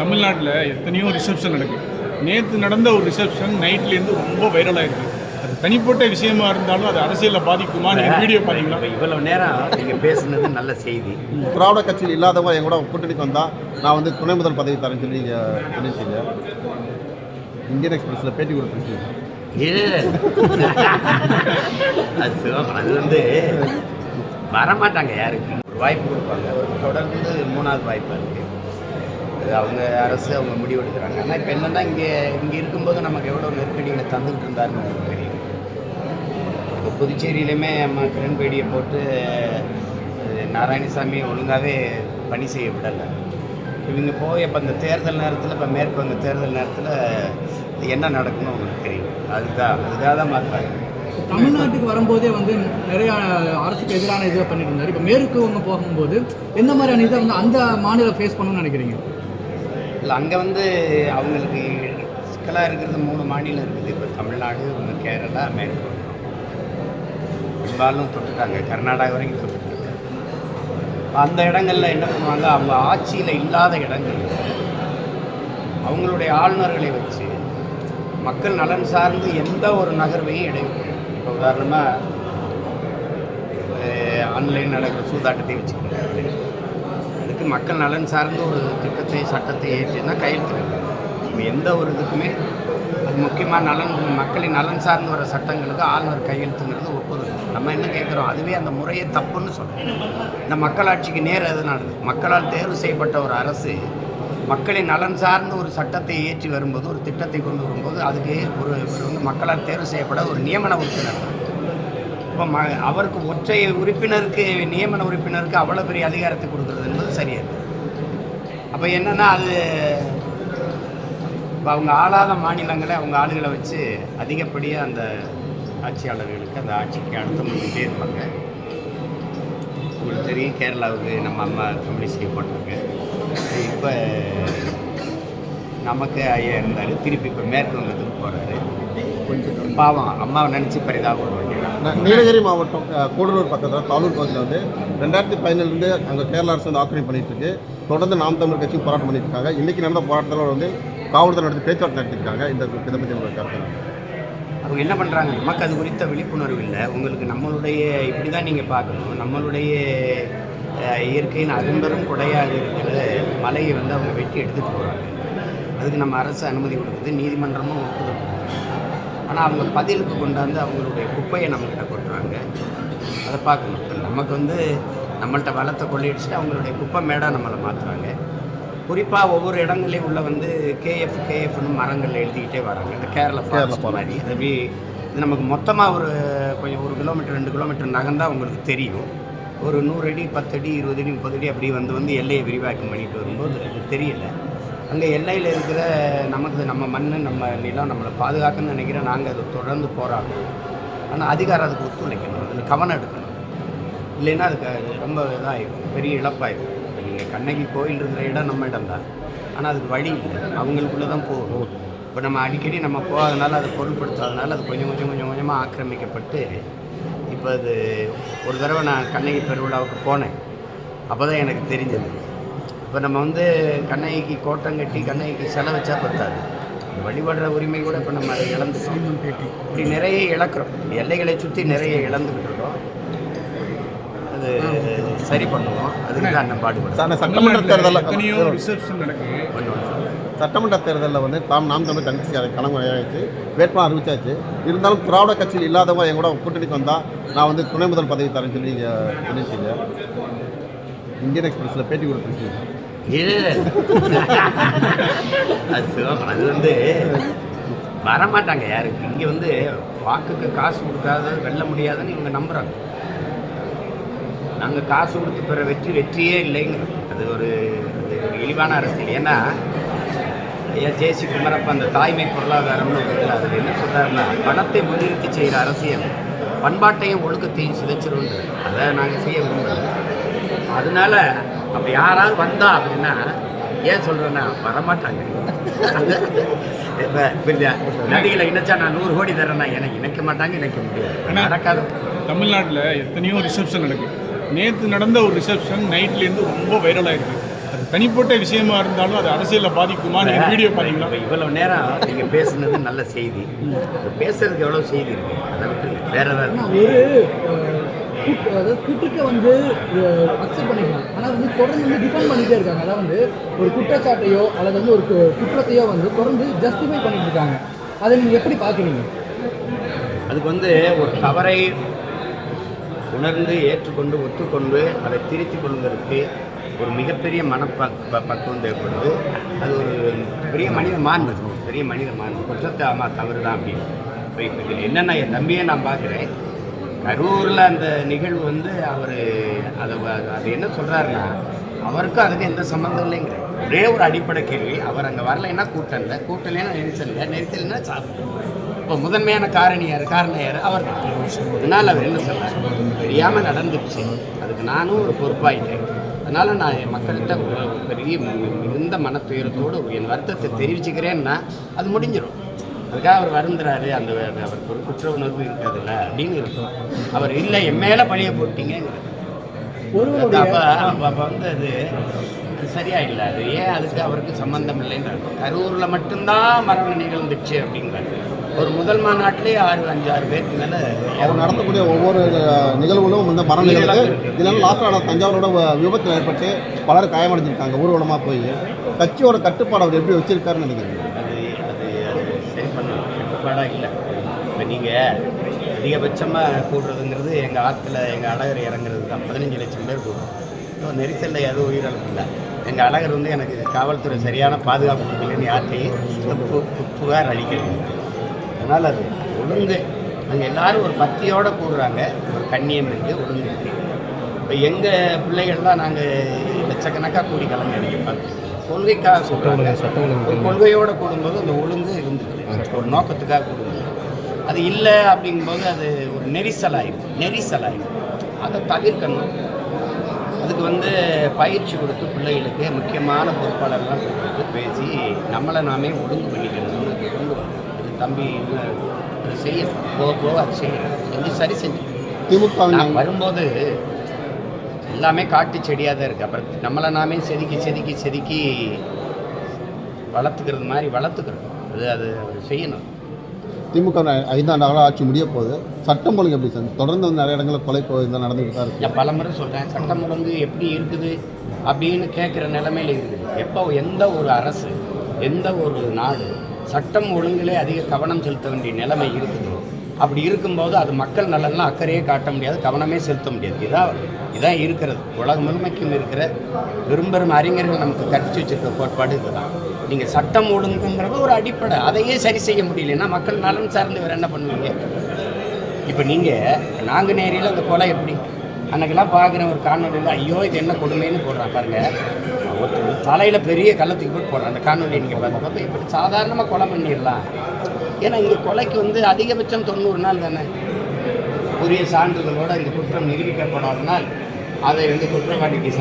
தமிழ்நாட்டில் எத்தனையோ ரிசப்ஷன் நடக்குது. நேற்று நடந்த ஒரு ரிசப்ஷன் நைட்லேருந்து ரொம்ப வைரலாக இருக்குது. அது தனிப்பட்ட விஷயமா இருந்தாலும் அது அரசியலில் பாதிக்குமா? நீங்கள் வீடியோ பார்த்தீங்களா? இவ்வளவு நேரம் நீங்கள் பேசுனது நல்ல செய்தி. திராவிட கட்சியில் இல்லாதவங்க என் கூட கூட்டணிக்கு வந்தால் நான் வந்து துணை முதல் பதவி தரேன்னு சொல்லி சொல்லியிருக்கீங்க. இந்தியன் எக்ஸ்பிரஸில் பேட்டி கொடுத்துருக்கீங்க. அது சிவம். அது வந்து வரமாட்டாங்க, யாருக்கு ஒரு வாய்ப்பு கொடுப்பாங்க. தொடர்ந்து 3வது வாய்ப்பாக இருக்குது. அது அவங்க அரசு அவங்க முடிவெடுக்கிறாங்க. ஆனால் இப்போ என்னென்னா இங்கே இருக்கும்போது நமக்கு எவ்வளோ நெருக்கடிகளை தந்துக்கிட்டு இருந்தாருன்னு நமக்கு தெரியும். இப்போ புதுச்சேரியிலையுமே நம்ம கிரண்பேடியை போட்டு நாராயணசாமி ஒழுங்காகவே பணி செய்ய விடலை. இவங்க போய் இப்போ இந்த தேர்தல் நேரத்தில், இப்போ மேற்கு வங்க தேர்தல் நேரத்தில் என்ன நடக்குன்னு அவங்களுக்கு தெரியும். அதுக்காக தான் மாற்றுறாங்க. தமிழ்நாட்டுக்கு வரும்போதே வந்து நிறையா அரசுக்கு எதிரான இதை பண்ணிட்டு இருந்தார். இப்போ மேற்கு வங்க போகும்போது எந்த மாதிரியான இதை வந்து அந்த மாநிலம் ஃபேஸ் பண்ணணும்னு நினைக்கிறீங்க? இல்லை, அங்கே வந்து அவங்களுக்கு சிக்கலாக இருக்கிறது 3 மாநிலம் இருக்குது. இப்போ தமிழ்நாடு, ஒன்று கேரளா, மேற்கு வங்கம். பெரும்பாலும் தொட்டுட்டாங்க, கர்நாடகா வரைக்கும் தொட்டுட்டாங்க. அந்த இடங்களில் என்ன பண்ணுவாங்க, அவங்க ஆட்சியில் இல்லாத இடங்கள் அவங்களுடைய ஆளுநர்களை வச்சு மக்கள் நலன் சார்ந்து எந்த ஒரு நகர்வையும் இடையூறு. இப்போ உதாரணமாக ஆன்லைன் நடக்கிற சூதாட்டத்தை வச்சுக்கிறாங்க. அதுக்கு மக்கள் நலன் சார்ந்த ஒரு திட்டத்தை, சட்டத்தை ஏற்றினா கையெழுத்து. இப்போ எந்த ஒரு இதுக்குமே அது முக்கியமாக மக்களின் நலன் சார்ந்து வர சட்டங்களுக்கு ஆளுநர் கையெழுத்துங்கிறது ஒப்புதல். நம்ம என்ன கேட்குறோம், அதுவே அந்த முறையை தப்புன்னு சொல்கிறோம். இந்த மக்களாட்சிக்கு நேர் எது நடக்குது? மக்களால் தேர்வு செய்யப்பட்ட ஒரு அரசு மக்களின் நலன் சார்ந்த ஒரு சட்டத்தை ஏற்றி வரும்போது, ஒரு திட்டத்தை கொண்டு வரும்போது, அதுக்கு ஒரு வந்து மக்களால் தேர்வு செய்யப்பட ஒரு நியமன உறுப்பினர். இப்போ அவருக்கு ஒற்றை உறுப்பினருக்கு, நியமன உறுப்பினருக்கு அவ்வளோ பெரிய அதிகாரத்தை கொடுக்குறது என்பது சரியாது. அப்போ என்னென்னா, அது இப்போ அவங்க ஆளாத மாநிலங்களை அவங்க ஆளுகளை வச்சு அதிகப்படியாக அந்த ஆட்சியாளர்களுக்கு, அந்த ஆட்சிக்கு அழுத்தம் பண்ணிகிட்டே இருப்பாங்க. உங்களுக்கு தெரியும், கேரளாவுக்கு நம்ம அம்மா கம்யூனிஸ்ட் போட்டாங்க. இப்போ நமக்கு ஐயா இருந்தார், திருப்பி இப்போ மேற்கு வங்கத்துக்கு போகிறாரு. கொஞ்சம் பாவம், அம்மாவை நினச்சி பரிதாபம் பண்ணுறாங்க. நீலகிரி மாவட்டம் கூடலூர் பக்கத்தில் தாலூர் பகுதியில் வந்து 2015 அங்கே கேரளா அரசு வந்து ஆக்கிரமிப்பு பண்ணிட்டு இருக்கு. தொடர்ந்து நாம் தமிழர் கட்சி போராட்டம் பண்ணிட்டு இருக்காங்க. இன்றைக்கி நடந்த போராட்டத்தில் வந்து காவல்துறை நடத்தி பேச்சுவார்த்தை நடத்திருக்காங்க. இதை பற்றி கருத்து அவங்க என்ன பண்ணுறாங்க, நமக்கு அது குறித்த விழிப்புணர்வு இல்லை. உங்களுக்கு நம்மளுடைய இப்படி தான் நீங்கள் பார்க்கணும். நம்மளுடைய இயற்கையின் அரும்பெரும் கொடையாக இருக்கிற மலையை வந்து அவங்க வெட்டி எடுத்துகிட்டு போகிறாங்க. அதுக்கு நம்ம அரசு அனுமதி கொடுக்குது, நீதிமன்றமும் ஒப்புதல். ஆனால் அவங்க பதிலுக்கு கொண்டாந்து அவங்களுடைய குப்பையை நம்மக்கிட்ட கொட்டுறாங்க. அதை பார்க்கணும். நமக்கு வந்து நம்மள்கிட்ட வளத்தை கொள்ளையடிச்சுட்டு அவங்களுடைய குப்பை மேடாக நம்மளை மாற்றுறாங்க. குறிப்பாக ஒவ்வொரு இடங்களையும் உள்ள வந்து கேஎஃப்னு மரங்கள் எழுதிக்கிட்டே வராங்க. இந்த கேரளா மாதிரி அது இது நமக்கு மொத்தமாக ஒரு கொஞ்சம் 1 கிலோமீட்டர் 2 கிலோமீட்டர் நகர்ந்தால் உங்களுக்கு தெரியும். ஒரு 100 அடி 10 அடி 20 அடி 30 அடி அப்படி வந்து எல்லையை விரிவாக்கம் பண்ணிட்டு வரும்போது அது தெரியல. அங்கே எல்லையில் இருக்கிற நமக்கு நம்ம மண், நம்ம நிலம், நம்மளை பாதுகாக்கணும்னு நினைக்கிறேன். நாங்கள் அதை தொடர்ந்து போராடணும். ஆனால் அதிகாரம் அதுக்கு ஒத்துழைக்கணும், அதில் கவனம் எடுக்கணும். இல்லைன்னா அதுக்கு ரொம்ப இதாகிடும், பெரிய இழப்பாயிடும். இப்போ நீங்கள் கண்ணகி கோயில் இருக்கிற இடம் நம்ம இடம் தான், ஆனால் அதுக்கு வழி இல்லை, அவங்களுக்குள்ளே தான் போகணும். இப்போ நம்ம அடிக்கடி நம்ம போகாதனால, அதை பொருட்படுத்தாதனால அது கொஞ்சம் கொஞ்சமாக ஆக்கிரமிக்கப்பட்டு இப்போ அது ஒரு தடவை நான் கண்ணகி பெருவிழாவுக்கு போனேன். அப்போ தான் எனக்கு தெரிஞ்சது. இப்போ நம்ம வந்து கண்ணகிக்கு கோட்டம் கட்டி கண்ணகிக்கு செலை வச்சா பத்தாது. வழிபடுற உரிமை கூட இப்போ நம்ம அதை இழந்துட்டோம். இப்படி நிறைய இழக்கிறோம், எல்லைகளை சுற்றி நிறைய இழந்துக்கிட்டு இருக்கோம். அது சரி பண்ணுவோம், அதுக்கு தான் நம்ம பாடுபடுறோம். சட்டமன்ற தேர்தலில் ரிசப்ஷன் நடக்குது. சட்டமன்ற தேர்தலில் வந்து நாம் தமிழ் தனிச்சு அதை களமாச்சு வேட்பாளர் அறிவிச்சாச்சு. இருந்தாலும் திராவிட கட்சியில் இல்லாதவங்க என் கூட கூட்டணிக்கு வந்தால் நான் வந்து துணை முதல் பதவி தரேன்னு சொல்லி சொல்லியிருக்கீங்க. இந்தியன் எக்ஸ்பிரஸில் பேட்டி கொடுத்துருக்கீங்க. அது சிவம். அது வந்து வரமாட்டாங்க, யாருக்கு இங்கே வந்து வாக்குக்கு காசு கொடுக்காத வெல்ல முடியாதுன்னு இவங்க நம்புகிறாங்க. நாங்கள் காசு கொடுத்து பெற வெற்றியே இல்லைங்கிறோம். அது ஒரு இழிவான அரசியல். ஏன்னா ஐயா ஜேசி குமரப்ப அந்த தாய்மை பொருளாதாரம்னு ஒரு அதில் என்ன சொல்கிறாருன்னா, பணத்தை முன்னிறுத்தி செய்கிற அரசியல் பண்பாட்டையும் ஒழுக்கத்தையும் சிதைச்சிரும்னு அதை நாங்கள் செய்ய விரும்புகிறோம். அதனால அப்படி யாராவது வந்தா அப்படின்னா, ஏன் சொல்கிறேன்னா வரமாட்டாங்க. இப்போ நடிகளை இணைச்சா நான் 100 கோடி தரேன்னா எனக்கு இணைக்க மாட்டாங்க, இணைக்க முடியாது, நடக்காது. தமிழ்நாட்டில் எத்தனையோ ரிசப்ஷன் நடக்குது. நேற்று நடந்த ஒரு ரிசப்ஷன் நைட்லேருந்து ரொம்ப வைரலாக இருக்குது. அது தனிப்பட்ட விஷயமா இருந்தாலும் அது அரசியலில் பாதிக்குமா? நீங்கள் வீடியோ பார்த்தீங்களா? இப்போ இவ்வளவு நேரம் நீங்கள் பேசுனது நல்ல செய்தி. இப்போ பேசுறதுக்கு எவ்வளோ செய்தி இருக்கு, அதை விட்டுருங்க. வேற ஏதாவது அதாவது குற்றத்தை வந்து அக்செப்ட் பண்ணிக்கலாம், ஆனால் வந்து தொடர்ந்து வந்து டிஃபெண்ட் பண்ணிகிட்டே இருக்காங்க. அதாவது வந்து ஒரு குற்றச்சாட்டையோ அல்லது வந்து ஒரு குற்றத்தையோ வந்து தொடர்ந்து ஜஸ்டிஃபை பண்ணிட்டு இருக்காங்க. அதை நீங்கள் எப்படி பார்க்குறீங்க? அதுக்கு வந்து ஒரு தவறை உணர்ந்து ஏற்றுக்கொண்டு ஒத்துக்கொண்டு அதை திருத்திக் கொள்வதற்கு ஒரு மிகப்பெரிய பக்குவம் தேவைப்படுது. அது ஒரு பெரிய மனித மாண்பு, பெரிய மனித மாண்பு. குற்றத்தை ஆமாம் தவறு தான் அப்படின்னு. இப்போ இதில் என்னென்ன என் தம்பியை நான் பார்க்குறேன், கரூரில் அந்த நிகழ்வு வந்து அவர் அது என்ன சொல்கிறாருன்னா, அவருக்கும் அதுக்கு எந்த சம்மந்தம் இல்லைங்கிற ஒரே ஒரு அடிப்படை கேள்வி. அவர் அங்கே வரலைன்னா கூட்டம் இல்லை, கூட்டம் இல்லைன்னா நெரிசல் இல்லை, நெரிசல் இல்லைன்னா சாப்பிடும். இப்போ முதன்மையான காரணம் யார் அவர் தான். அதனால் அவர் என்ன சொல்கிறார், தெரியாமல் நடந்துருச்சு, அதுக்கு நானும் ஒரு பொறுப்பாயிட்டேன். அதனால் நான் என் மக்கள்கிட்ட ஒரு பெரிய மிகுந்த மனத்துயரத்தோடு என் வருத்தத்தை தெரிவிச்சுக்கிறேன்னா அது முடிஞ்சிடும். அதுக்காக அவர் வருந்துறாரு, அந்த அவருக்கு ஒரு குற்ற உணர்வு இருக்காதுல்ல அப்படின்னு இருக்கும். அவர் இல்லை என் மேலே பழிய போட்டீங்க. அப்போ வந்து அது சரியா இல்லை. அது ஏன் அதுக்கு அவருக்கு சம்பந்தம் இல்லைன்றாங்க. கரூரில் மட்டும்தான் மரணம் நிகழ்ந்துச்சு அப்படிங்கிறாங்க. ஒரு முதல் மாநாட்டிலே 5-6 பேருக்கு மேலே அவர் நடத்தக்கூடிய ஒவ்வொரு நிகழ்வுகளும் வந்து மரண நிகழ்வு. இதெல்லாம் லாஸ்ட்டாக தஞ்சாவூரோட விபத்தில் ஏற்பட்டு பலர் காயமடைஞ்சிருக்காங்க ஊர்வலமாக போய். கட்சியோட கட்டுப்பாடு அவர் எப்படி வச்சிருக்காருன்னு நினைக்கிறீங்க? அது சரி பண்ணணும், கட்டுப்பாடாக இல்லை. இப்போ நீங்கள் அதிகபட்சமாக கூடுறதுங்கிறது எங்கள் ஆற்றுல எங்கள் அழகர் இறங்குறது தான். 15 லட்சம் பேர் கூடும். நெரிசலில் எதுவும் உயிரிழப்பு இல்லை. எங்கள் அழகர் வந்து எனக்கு காவல்துறை சரியான பாதுகாப்பு கொடுக்கலன்னு யார்கிட்டையும் புகார் அளிக்கிறது. அதனால் அது ஒழுங்கு, அங்கே எல்லோரும் ஒரு பக்தியோடு கூடுறாங்க, ஒரு கண்ணியம் இருக்குது, ஒழுங்கு இருக்குது. இப்போ எங்கள் பிள்ளைகள்லாம் நாங்கள் லட்சக்கணக்காக கூடி கலந்து அடிக்க கொள்கைக்காக கூடுறாங்க. ஒரு கொள்கையோடு கூடும்போது அந்த ஒழுங்கு இருந்துச்சு, ஒரு நோக்கத்துக்காக கூடும்போது. அது இல்லை அப்படிங்கும்போது அது ஒரு நெரிசலாயிடும். அதை தவிர்க்கணும். அதுக்கு வந்து பயிற்சி கொடுத்து பிள்ளைகளுக்கு முக்கியமான பொறுப்பாளர்லாம் கொடுத்து பேசி நம்மளை நாமே ஒழுங்கு பண்ணிக்கணும்னு கொண்டு வரணும். அது தம்பி அது செய்யணும், போக அது செய்யணும், சரி செஞ்சு. திமுக வரும்போது எல்லாமே காட்டு செடியாக தான் இருக்குது. அப்புறம் நம்மளை நாமே செதுக்கி வளர்த்துக்கிறது மாதிரி வளர்த்துக்கிறோம். அது செய்யணும். திமுக 5 ஆண்டு ஆட்சி முடிய போகுது. சட்டம் ஒழுங்கு எப்படி சார்? தொடர்ந்து வந்து நிறைய இடங்களில் கொலை இதெல்லாம் நடந்துகிட்டு தான் இருக்குது. நான் பல முறை சொல்கிறேன், சட்டம் ஒழுங்கு எப்படி இருக்குது அப்படின்னு கேட்குற நிலைமையில் இருக்குது. எப்போ எந்த ஒரு அரசு, எந்த ஒரு நாடு சட்டம் ஒழுங்கிலே அதிக கவனம் செலுத்த வேண்டிய நிலைமை இருக்குதோ, அப்படி இருக்கும்போது அது மக்கள் நலன்லாம் அக்கறையே காட்ட முடியாது, கவனமே செலுத்த முடியாது. இதான் இருக்கிறது. உலகம் முழுமைக்கும் இருக்கிற பெரும்பெரும் அறிஞர்கள் நமக்கு கற்று வச்சிருக்க கோட்பாடு இதுதான். நீங்கள் சட்டம் ஒழுங்குங்கிறது ஒரு அடிப்படை, அதையே சரி செய்ய முடியலன்னா மக்கள் நலன் சார்ந்து வேறு என்ன பண்ணுவீங்க? இப்போ நீங்கள் நாங்குநேரியில் அந்த கொலை எப்படி அன்றைக்கெல்லாம் பார்க்குற ஒரு காணொலியில் ஐயோ இது என்ன கொடுமைன்னு போடுறான் பாருங்கள். ஒருத்தர் தலையில் பெரிய கள்ளத்துக்கு போட்டு போடுறான். அந்த காணொலியை நீங்கள் பார்த்தப்போ இப்படி சாதாரணமாக கொலை பண்ணிடலாம். ஏன்னா இங்கே கொலைக்கு வந்து அதிகபட்சம் 90 நாள் தானே. உரிய சான்றுகளோடு இந்த குற்றம் நிரூபிக்கப்படாதனால் அதை வந்து குற்றவாளிக்கு